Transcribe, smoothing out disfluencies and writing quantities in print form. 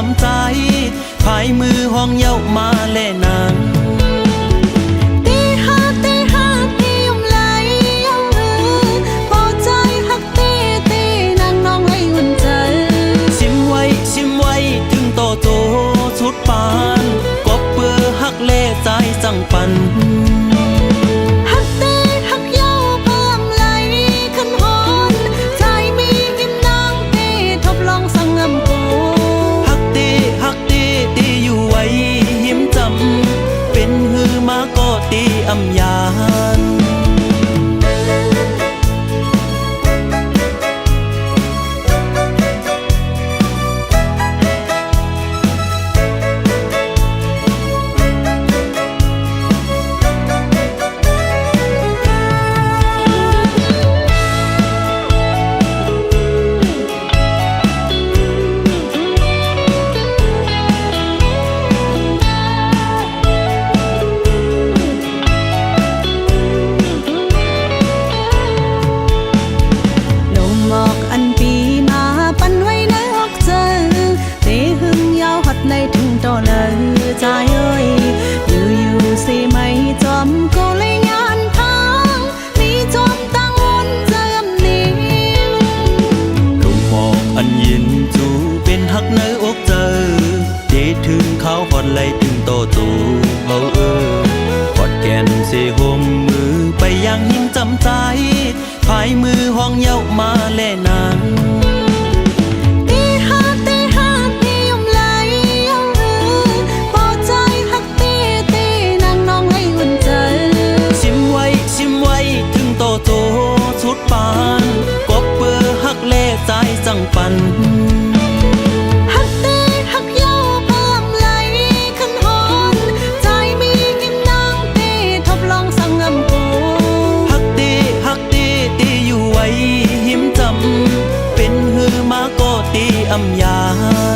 จำใจภายมือห้องเย้ามาแล่นางตีห้าตียมไหลยังพอใจฮักตีนางน้องให้อุ่นใจชิมไว้ถึงโตโตสุดปานกบเปื้อฮักเล่ใจจังปันฮักเย้าเพิ่มไหลขึ้นหอนใจมียิ้มนางตีทบลองสังงำกูฮักตีอยู่ไว้หิมจำเป็นหือมาก็ตีอำยานในถึงต่อเลยใจเอ้ยอยู่สิไม่จอมก็เลยงานพังมีจอมตั้งวนเจิมนิ่งลมมองอันยินจูเป็นฮักเนื้ออกเจอเดถึงเขาหอดไหลถึงโตตูเบากอดแกนเสหมมือไปยังหิ้งจำใจภายมือห้องเย้ามาแล่นางโตสุดปานกบเปื้อฮักเล่ใจจังปันฮักเย้าเพิ่มไหลขึ้นหอนใจมียิ้มนางตีทบลองสังงำกูฮักตีอยู่ไว้หิมจำเป็นหือมาก็ตีอำยาน